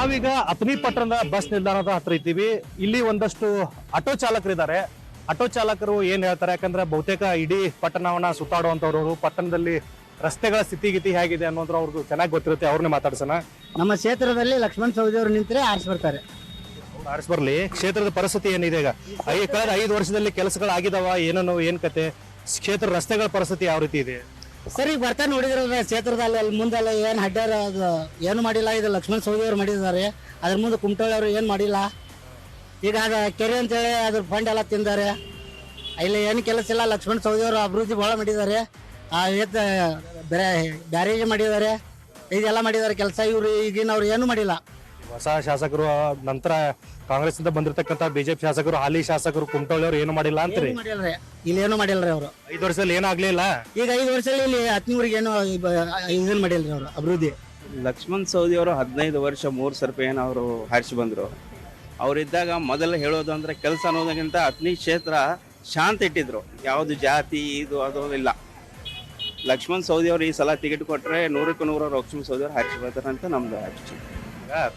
ನಾವೀಗ ಅಥಣಿ ಪಟ್ಟಣದ ಬಸ್ ನಿಲ್ದಾಣದ ಹತ್ರ ಇದ್ದೀವಿ. ಇಲ್ಲಿ ಒಂದಷ್ಟು ಆಟೋ ಚಾಲಕರಿದ್ದಾರೆ. ಆಟೋ ಚಾಲಕರು ಏನ್ ಹೇಳ್ತಾರೆ, ಯಾಕಂದ್ರೆ ಬಹುತೇಕ ಇಡೀ ಪಟ್ಟಣವನ್ನ ಸುತ್ತಾಡುವಂತವ್ರು, ಪಟ್ಟಣದಲ್ಲಿ ರಸ್ತೆಗಳ ಸ್ಥಿತಿಗತಿ ಹೇಗಿದೆ ಅನ್ನೋದ್ರ ಅವ್ರಿಗೆ ಚೆನ್ನಾಗಿ ಗೊತ್ತಿರುತ್ತೆ. ಅವ್ರನ್ನೇ ಮಾತಾಡ್ಸೋಣ. ನಮ್ಮ ಕ್ಷೇತ್ರದಲ್ಲಿ ಲಕ್ಷ್ಮಣ್ ಸವದಿ ಅವರು ನಿಂತರೆ ಆರಿಸಿ ಬರ್ತಾರೆ. ಆರಿಸಿ ಬರ್ಲಿ. ಕ್ಷೇತ್ರದ ಪರಿಸ್ಥಿತಿ ಏನಿದೆ ಈಗ? ಕಳೆದ 5 ವರ್ಷದಲ್ಲಿ ಕೆಲಸಗಳಾಗಿದಾವ ಏನೇನು, ಏನ್ ಕತೆ? ಕ್ಷೇತ್ರ ರಸ್ತೆಗಳ ಪರಿಸ್ಥಿತಿ ಯಾವ ರೀತಿ ಇದೆ ಸರ್? ಈಗ ಬರ್ತಾ ನೋಡಿದ್ರಲ್ಲ ಕ್ಷೇತ್ರದಲ್ಲಿ ಅಲ್ಲಿ ಮುಂದೆಲ್ಲ ಏನು ಹಡ್ಡಾರ ಅದು ಏನು ಮಾಡಿಲ್ಲ. ಇದು ಲಕ್ಷ್ಮಣ್ ಸವದಿ ಅವರು ಮಾಡಿದ್ದಾರೆ. ಅದ್ರ ಮುಂದೆ ಕುಮಟಳ್ಳಿ ಅವರು ಏನು ಮಾಡಿಲ್ಲ. ಈಗ ಅದು ಕೆರೆ ಅಂತೇಳಿ ಅದ್ರ ಫಂಡ್ ಎಲ್ಲ ತಿಂದಾರೆ. ಇಲ್ಲಿ ಏನು ಕೆಲಸ ಇಲ್ಲ. ಲಕ್ಷ್ಮಣ್ ಸವದಿ ಅವರು ಅಭಿವೃದ್ಧಿ ಭಾಳ ಮಾಡಿದ್ದಾರೆ. ಬ್ಯಾರೇಜ್ ಮಾಡಿದ್ದಾರೆ, ಇದೆಲ್ಲ ಮಾಡಿದ್ದಾರೆ ಕೆಲಸ. ಇವರು ಈಗಿನವ್ರು ಏನು ಮಾಡಿಲ್ಲ. ಹೊಸ ಶಾಸಕರು ನಂತರ ಕಾಂಗ್ರೆಸ್ ಇಂದ ಬಂದಿರತಕ್ಕಂತ ಬಿಜೆಪಿ ಶಾಸಕರು, ಹಾಲಿ ಶಾಸಕರು ಕುಮಟಳ್ಳಿ ಅವರು ಏನು ಮಾಡಿಲ್ಲ ಅಂತೀರಿ? ಮಾಡಿಲ್ರಿ, ಇಲ್ಲಿ ಏನು ಮಾಡಿಲ್ರಿ ಅವರು. 5 ವರ್ಷದಲ್ಲಿ ಏನಾಗ್ಲಿಲ್ಲ. ಈಗ 5 ವರ್ಷದಲ್ಲಿ ಇಲ್ಲಿ ಹತ್ನೂರಿಗೆ ಏನು ಇದನ್ನ ಮಾಡಿಲ್ರಿ ಅವರು ಅಭಿವೃದ್ಧಿ. ಲಕ್ಷ್ಮಣ್ ಸವದಿ ಅವರು 15 ವರ್ಷ 3 ಸರ್ಪ ಏನು ಅವರು ಹಾರಿಸಿ ಬಂದರು. ಅವರಿದ್ದಾಗ ಮೊದಲು ಹೇಳೋದು ಅಂದ್ರೆ ಕೆಲಸ ಅನ್ನೋದಕ್ಕಿಂತ ಅಥಣಿ ಕ್ಷೇತ್ರ ಶಾಂತ ಇಟ್ಟಿದ್ರು. ಯಾವುದು ಜಾತಿ ಇದು ಅದು ಇಲ್ಲ. ಲಕ್ಷ್ಮಣ್ ಸವದಿ ಅವರು ಈ ಸಲ ಟಿಕೆಟ್ ಕೊಟ್ಟರೆ 100ಕ್ಕೆ 100 ಲಕ್ಷ್ಮಣ್ ಸವದಿ ಅವರು ಹಾರಿಸಿ ಬರ್ತಾರೆ ಅಂತ ನಮ್ದು ಅಷ್ಟೇ.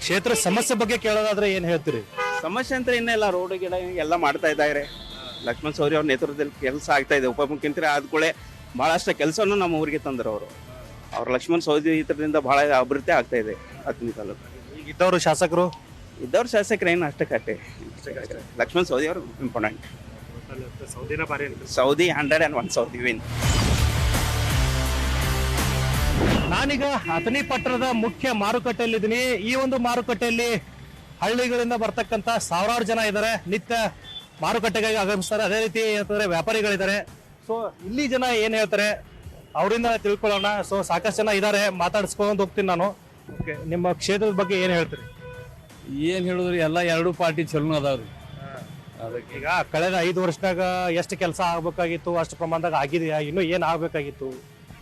ಕ್ಷೇತ್ರ ಸಮಸ್ಯೆ ಬಗ್ಗೆ ಕೇಳೋದಾದ್ರೆ ಏನ್ ಹೇಳ್ತೀರಿ? ಸಮಸ್ಯೆ ಅಂತ ಇನ್ನೆಲ್ಲ ರೋಡ್ ಗಿಡ ಎಲ್ಲ ಮಾಡ್ತಾ ಇದ್ದಾರೆ. ಲಕ್ಷ್ಮಣ್ ಸವದಿ ಅವ್ರ ನೇತೃತ್ವದಲ್ಲಿ ಕೆಲಸ ಆಗ್ತಾ ಇದೆ. ಉಪಮುಖ್ಯಮಂತ್ರಿ ಆದ್ಕೂಳೆ ಬಹಳಷ್ಟು ಕೆಲಸವನ್ನು ನಮ್ಮ ಊರಿಗೆ ತಂದರು ಅವರು. ಅವ್ರ ಲಕ್ಷ್ಮಣ್ ಸವದಿ ಇದರಿಂದ ಬಹಳ ಅಭಿವೃದ್ಧಿ ಆಗ್ತಾ ಇದೆ ಅಥಣಿ ತಾಲೂಕು. ಈಗ ಇದ್ದವರು ಶಾಸಕರು ಶಾಸಕರು ಏನು ಅಷ್ಟೇ ಕಟ್ಟೆ. ಲಕ್ಷ್ಮಣ್ ಸವದಿ ಅವರು ಇಂಪಾರ್ಟೆಂಟ್. Saudi 101 Saudi win. ನಾನೀಗ ಅಥಣಿ ಪಟ್ಟಣದ ಮುಖ್ಯ ಮಾರುಕಟ್ಟೆಯಲ್ಲಿದ್ದೀನಿ. ಈ ಒಂದು ಮಾರುಕಟ್ಟೆಯಲ್ಲಿ ಹಳ್ಳಿಗಳಿಂದ ಬರ್ತಕ್ಕಂತ ಸಾವಿರಾರು ಜನ ಇದ್ದಾರೆ. ನಿತ್ಯ ಮಾರುಕಟ್ಟೆಗಾಗಿ ಆಗಮಿಸ್ತಾರೆ. ಅದೇ ರೀತಿ ಏನಂತಂದ್ರೆ ವ್ಯಾಪಾರಿಗಳಿದ್ದಾರೆ. ಸೊ ಇಲ್ಲಿ ಜನ ಏನ್ ಹೇಳ್ತಾರೆ ಅವರಿಂದ ತಿಳ್ಕೊಳ್ಳೋಣ. ಸೊ ಸಾಕಷ್ಟು ಜನ ಇದ್ದಾರೆ, ಮಾತಾಡಿಸ್ಕೊಂಡು ಹೋಗ್ತೀನಿ ನಾನು. ನಿಮ್ಮ ಕ್ಷೇತ್ರದ ಬಗ್ಗೆ ಏನ್ ಹೇಳ್ತೀರಿ? ಏನ್ ಹೇಳಿದ್ರಿ, ಎಲ್ಲ 2 ಪಾರ್ಟಿ ಚಲೋ ಅದಾವ್ರಿ. ಅದಕ್ಕೆ ಈಗ ಕಳೆದ 5 ವರ್ಷದಾಗ ಎಷ್ಟು ಕೆಲಸ ಆಗ್ಬೇಕಾಗಿತ್ತು ಅಷ್ಟು ಪ್ರಮಾಣದಾಗ ಆಗಿದೆಯಾ? ಇನ್ನು ಏನ್ ಆಗ್ಬೇಕಾಗಿತ್ತು?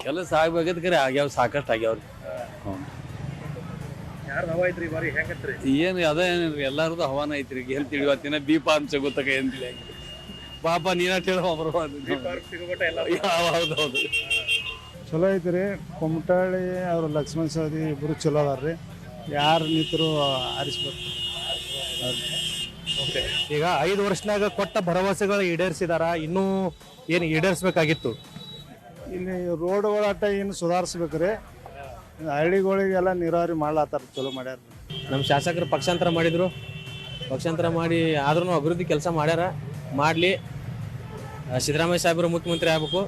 ಕೆಲಸ ಆಗ್ಬೇಕಾದ್ರೆ ಕರೆ ಆಗ್ಯಾವ, ಸಾಕಷ್ಟು ಆಗ್ಯಾವ್ರಿ. ಏನು ಅದೇನ್ರಿ, ಎಲ್ಲಾರದು ಹವಾನ ಐತ್ರಿ. ಏನ್ ತಿಳಿವತ್ತಿನ ದೀಪ ಅಂತ ಗೊತ್ತಾಗ ಏನ್ ತಿಳಿ ಪಾಪ ನೀನ ಹೌದೌದು ಚಲೋ ಐತ್ರಿ. ಕುಮಟಳ್ಳಿ ಅವ್ರು ಲಕ್ಷ್ಮಣ್ ಸವದಿ ಇಬ್ರು ಚಲೋ ಅದಾರ್ರಿ. ಯಾರು ನಿಂತರು ಆರಿಸ್ಬೇಕು. ಈಗ 5 ವರ್ಷನಾಗ ಕೊಟ್ಟ ಭರವಸೆಗಳು ಈಡೇರಿಸಿದಾರ, ಇನ್ನೂ ಏನು ಈಡೇರಿಸಬೇಕಾಗಿತ್ತು? ಇಲ್ಲಿ ರೋಡ್ ಒಳಾಟ ಏನು ಸುಧಾರಿಸ್ಬೇಕ್ರಿ. ಹಳ್ಳಿಗಳಿಗೆಲ್ಲ ನೀರಾವರಿ ಮಾಡ್ಲಾತಾರ, ಚಲೋ ಮಾಡ್ಯಾರ. ನಮ್ಮ ಶಾಸಕರು ಪಕ್ಷಾಂತರ ಮಾಡಿದ್ರು. ಪಕ್ಷಾಂತರ ಮಾಡಿ ಆದ್ರೂ ಅಭಿವೃದ್ಧಿ ಕೆಲಸ ಮಾಡ್ಯಾರ. ಮಾಡಲಿ. ಸಿದ್ದರಾಮಯ್ಯ ಸಾಹೇಬರು ಮುಖ್ಯಮಂತ್ರಿ ಆಗ್ಬೇಕು.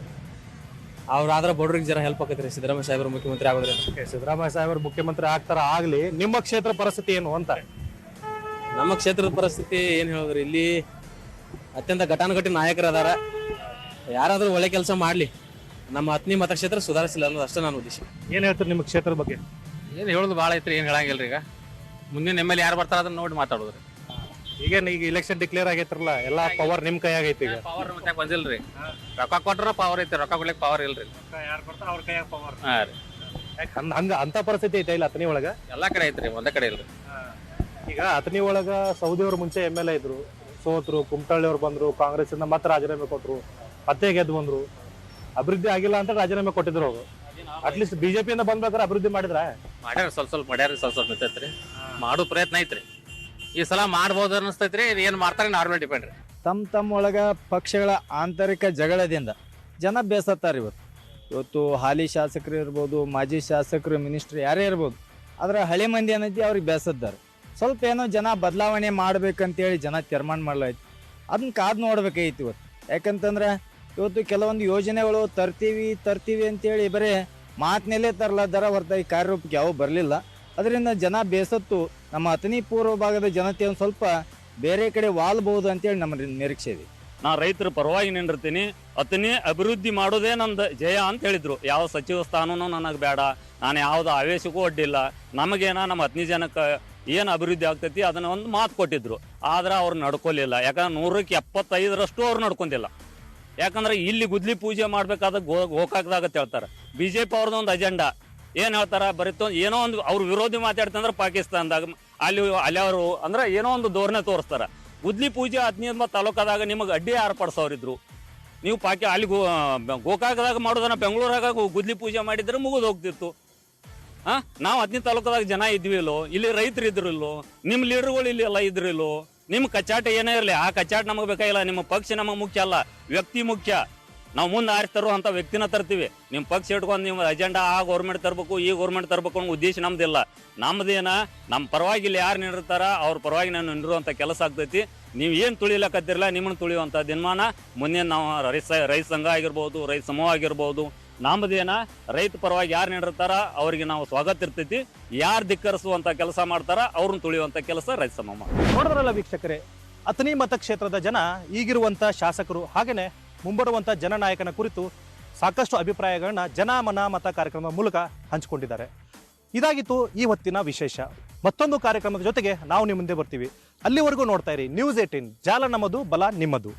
ಅವ್ರಾದ್ರೆ ಬಡವ್ರಿಗೆ ಜರ ಹೆಲ್ಪ್ ಆಕೈತ್ರಿ ಸಿದ್ದರಾಮಯ್ಯ ಸಾಹೇಬರು ಮುಖ್ಯಮಂತ್ರಿ ಆಗೋದ್ರಿಂದ. ಸಿದ್ದರಾಮಯ್ಯ ಸಾಹೇಬರು ಮುಖ್ಯಮಂತ್ರಿ ಆಗ್ತಾರ ಆಗ್ಲಿ. ನಿಮ್ಮ ಕ್ಷೇತ್ರ ಪರಿಸ್ಥಿತಿ ಏನು ಅಂತ? ನಮ್ಮ ಕ್ಷೇತ್ರದ ಪರಿಸ್ಥಿತಿ ಏನು ಹೇಳಿದ್ರಿ, ಇಲ್ಲಿ ಅತ್ಯಂತ ಘಟಾನುಘಟಿ ನಾಯಕರು ಅದಾರ. ಯಾರಾದ್ರೂ ಒಳ್ಳೆ ಕೆಲಸ ಮಾಡಲಿ. ನಮ್ಮ ಅಥಣಿ ಮತಕ್ಷೇತ್ರ ಸುಧಾರಿಸಿಲ್ಲ ಅನ್ನೋದು ಅಷ್ಟೇ ನನ್ನ ಉದ್ದೇಶ. ಏನ್ ಹೇಳ್ತಾರೆ ನಿಮ್ಮ ಕ್ಷೇತ್ರದ ಬಗ್ಗೆ? ಏನು ಹೇಳೋದು ಭಾಳ ಐತ್ರಿ, ಏನು ಹೇಳಂಗಿಲ್ರಿ. ಈಗ ಮುಂದಿನ MLA ಯಾರು ಬರ್ತಾರ ಅದನ್ನ ನೋಡಿ ಮಾತಾಡೋದ್ರಿ. ಈಗ ಇಲೆಕ್ಷನ್ ಡಿಕ್ಲೇರ್ ಆಗೈತ್ರಲ್ಲ, ಎಲ್ಲಾ ಪವರ್ ನಿಮ್ ಕೈ ಆಗೈತಿ. ಈಗ ಪವರ್ ಮತ್ತೆ ಬಂದಿಲ್ರಿ. ರೊಕ್ಕ ಕೊಟ್ರ ಪವರ್ ಐತಿ, ರೊಕ್ಕ ಕೊಡ್ಲಿಕ್ಕೆ ಪವರ್ ಇಲ್ರಿ. ಹಾ ರೀ, ಹಂಗ ಅಂತ ಪರಿಸ್ಥಿತಿ ಐತೆ ಇಲ್ಲ ಅಥಣಿ ಒಳಗ? ಎಲ್ಲಾ ಕಡೆ ಐತ್ರಿ, ಒಂದೇ ಕಡೆ ಇಲ್ರಿ. ಈಗ ಅಥಣಿ ಒಳಗ ಸೌದಿ ಅವ್ರ ಮುಂಚೆ MLA ಇದ್ರು, ಸೋತ್ರು. ಕುಮಟಳ್ಳಿ ಅವ್ರು ಬಂದ್ರು, ಕಾಂಗ್ರೆಸ್ ಇಂದ ಮತ್ತೆ ರಾಜೀನಾಮೆ ಕೊಟ್ರು, ಮತ್ತೆ ಗೆದ್ದು ಬಂದ್ರು. ಅಭಿವೃದ್ಧಿ ಆಗಿಲ್ಲ ಅಂತ ರಾಜೀನಾಮೆ ಕೊಟ್ಟಿದ್ರು ಅವರು. ಅಟ್ಲೀಸ್ಟ್ ಬಿಜೆಪಿಯಿಂದ ಬಂದ್ಬೇಕಾದ್ರೆ ಅಭಿವೃದ್ಧಿ ಮಾಡಿದ್ರ? ಮಾಡ್ಯಾರ, ಸ್ವಲ್ಪ ಮಾಡ್ಯಾರ, ಸ್ವಲ್ಪ ನಿಂತೈತ್ರಿ. ಮಾಡೋ ಪ್ರಯತ್ನ ಐತ್ರಿ. ಈ ಸಲ ಮಾಡ್ಬೋದು ಅನಿಸ್ತೈತ್ರಿ. ಏನ್ ಮಾಡ್ತಾರೆ ನಾರ್ಮಲ್ ಡಿಪೆಂಡ್ ರೀ. ತಮ್ಮ ಒಳಗ ಪಕ್ಷಗಳ ಆಂತರಿಕ ಜಗಳದಿಂದ ಜನ ಬೇಸತ್ತಾರ. ಇವತ್ತು ಹಾಲಿ ಶಾಸಕರು ಇರ್ಬೋದು, ಮಾಜಿ ಶಾಸಕರು, ಮಿನಿಸ್ಟ್ರಿ ಯಾರೇ ಇರ್ಬೋದು, ಆದ್ರೆ ಹಳೆ ಮಂದಿ ಏನೈತಿ ಅವ್ರಿಗೆ ಬೇಸದ್ದಾರೆ. ಸ್ವಲ್ಪ ಏನೋ ಜನ ಬದಲಾವಣೆ ಮಾಡ್ಬೇಕಂತೇಳಿ ಜನ ತೀರ್ಮಾನ ಮಾಡ್ಲಾಯ್ತು. ಅದನ್ನ ಕಾದು ನೋಡ್ಬೇಕೈತಿ ಇವತ್ತು. ಯಾಕಂತಂದ್ರೆ ಇವತ್ತು ಕೆಲವೊಂದು ಯೋಜನೆಗಳು ತರ್ತೀವಿ ಅಂತೇಳಿ ಬರೀ ಮಾತಿನಲ್ಲೇ ತರಲಾದಾರ ಹೊರತಾಗಿ ಈ ಕಾರ್ಯರೂಪಕ್ಕೆ ಯಾವ ಬರಲಿಲ್ಲ. ಅದರಿಂದ ಜನ ಬೇಸತ್ತು ನಮ್ಮ ಅಥಣಿ ಪೂರ್ವ ಭಾಗದ ಜನತೆ ಒಂದು ಸ್ವಲ್ಪ ಬೇರೆ ಕಡೆ ವಾಲ್ಬಹುದು ಅಂತೇಳಿ ನಮ್ಮ ನಿರೀಕ್ಷೆ ಇದೆ. ನಾ ರೈತರ ಪರವಾಗಿ ನಿಂದಿರ್ತೀನಿ. ಅಥಣಿ ಅಭಿವೃದ್ಧಿ ಮಾಡೋದೇ ನಂದು ಜಯ ಅಂತ ಹೇಳಿದ್ರು. ಯಾವ ಸಚಿವ ಸ್ಥಾನನೂ ನನಗೆ ಬೇಡ, ನಾನು ಯಾವ್ದು ಆವೇಶಕ್ಕೂ ಒಡ್ಡಿಲ್ಲ. ನಮಗೇನ ನಮ್ಮ ಅಥಣಿ ಜನಕ್ಕೆ ಏನು ಅಭಿವೃದ್ಧಿ ಆಗ್ತೈತಿ ಅದನ್ನ ಒಂದು ಮಾತು ಕೊಟ್ಟಿದ್ರು. ಆದ್ರೆ ಅವ್ರು ನಡ್ಕೊಲಿಲ್ಲ. ಯಾಕಂದ್ರೆ 100ಕ್ಕೆ 75ರಷ್ಟು ಅವ್ರು ನಡ್ಕೊಂಡಿಲ್ಲ. ಯಾಕಂದ್ರೆ ಇಲ್ಲಿ ಗುದ್ಲಿ ಪೂಜೆ ಮಾಡ್ಬೇಕಾದ ಗೋಕಾಕದಾಗತ್ತೆ ಹೇಳ್ತಾರೆ. BJP ಅವ್ರದ್ದು ಒಂದು ಅಜೆಂಡಾ ಏನು ಹೇಳ್ತಾರ, ಬರೀತು ಏನೋ ಒಂದು ಅವ್ರು ವಿರೋಧಿ ಮಾತಾಡ್ತಂದ್ರೆ ಪಾಕಿಸ್ತಾನದಾಗ ಅಲ್ಲಿ ಅವರು ಅಂದ್ರೆ ಏನೋ ಒಂದು ಧೋರಣೆ ತೋರಿಸ್ತಾರ. ಗುದ್ಲಿ ಪೂಜೆ 15 ತಾಲೂಕದಾಗ ನಿಮಗೆ ಅಡ್ಡಿ ಏರ್ಪಡಿಸೋರಿದ್ರು. ನೀವು ಅಲ್ಲಿ ಗೋಕಾಕದಾಗ ಮಾಡೋದನ್ನ ಬೆಂಗಳೂರಾಗ ಗುದ್ಲಿ ಪೂಜೆ ಮಾಡಿದ್ರೆ ಮುಗಿದು ಹೋಗ್ತಿತ್ತು. ನಾವು 15 ತಾಲೂಕದಾಗ ಜನ ಇದ್ವಿಲ್ಲೋ, ಇಲ್ಲಿ ರೈತರು ಇದ್ರಿಲ್ಲೋ, ನಿಮ್ಮ ಲೀಡರ್ಗಳು ಇಲ್ಲಿ ಎಲ್ಲ ಇದ್ರಿಲ್ಲೋ, ನಿಮ್ಮ ಕಚ್ಚಾಟ ಏನೇ ಇರಲಿ ಆ ಕಚ್ಚಾಟ ನಮಗೆ ಬೇಕಾಗಿಲ್ಲ. ನಿಮ್ಮ ಪಕ್ಷ ನಮಗೆ ಮುಖ್ಯ ಅಲ್ಲ, ವ್ಯಕ್ತಿ ಮುಖ್ಯ. ನಾವು ಮುಂದೆ ಆರಿಸ್ತಾರೋ ಅಂತ ವ್ಯಕ್ತಿನ ತರ್ತೀವಿ. ನಿಮ್ಮ ಪಕ್ಷ ಇಟ್ಕೊಂಡು ನೀವು ಅಜೆಂಡಾ ಆ ಗೌರ್ಮೆಂಟ್ ತರಬೇಕು ಈ ಗೌರ್ಮೆಂಟ್ ತರಬೇಕು ಅನ್ನೋ ಉದ್ದೇಶ ನಮ್ದಿಲ್ಲ. ನಮ್ದೇನ ನಮ್ಮ ಪರವಾಗಿ ಇಲ್ಲಿ ಯಾರು ನಿಂದಿರ್ತಾರ ಅವ್ರ ಪರವಾಗಿ ನಾನು ನಿಂದಿರುವಂಥ ಕೆಲಸ ಆಗ್ತೈತಿ. ನೀವು ಏನು ತುಳಿಲಕತ್ತಿರಲ್ಲ ನಿಮ್ಮನ್ನು ತುಳಿಯುವಂಥ ದಿನಮಾನ ಮುಂದೆ ನಾವು ರೈತ ಸಂಘ ಆಗಿರ್ಬೋದು, ರೈತ ಸಮೂಹ ಆಗಿರ್ಬೋದು, ನಮ್ಮದೇನ ರೈತ ಪರವಾಗಿ ಯಾರು ನಿಂದಿರ್ತಾರ ಅವ್ರಿಗೆ ನಾವು ಸ್ವಾಗತ ಇರ್ತೈತಿ. ಯಾರು ಧಿಕ್ಕರಿಸುವಂಥ ಕೆಲಸ ಮಾಡ್ತಾರ ಅವ್ರನ್ನ ತುಳಿಯುವಂಥ ಕೆಲಸ ರೈತ ಸಮೂಹ. ನೋಡಿದ್ರಲ್ಲ ವೀಕ್ಷಕರೇ, ಅಥಣಿ ಮತಕ್ಷೇತ್ರದ ಜನ ಈಗಿರುವಂಥ ಶಾಸಕರು ಹಾಗೆಯೇ ಮುಂಬರುವಂಥ ಜನನಾಯಕನ ಕುರಿತು ಸಾಕಷ್ಟು ಅಭಿಪ್ರಾಯಗಳನ್ನ ಜನ ಮತ ಕಾರ್ಯಕ್ರಮದ ಮೂಲಕ ಹಂಚಿಕೊಂಡಿದ್ದಾರೆ. ಇದಾಗಿತ್ತು ಈ ಹೊತ್ತಿನ ವಿಶೇಷ. ಮತ್ತೊಂದು ಕಾರ್ಯಕ್ರಮದ ಜೊತೆಗೆ ನಾವು ನಿಮ್ಮ ಮುಂದೆ ಬರ್ತೀವಿ. ಅಲ್ಲಿವರೆಗೂ ನೋಡ್ತಾ ಇರಿ News 18, ಜಾಲ ನಮ್ಮದು, ಬಲ ನಿಮ್ಮದು.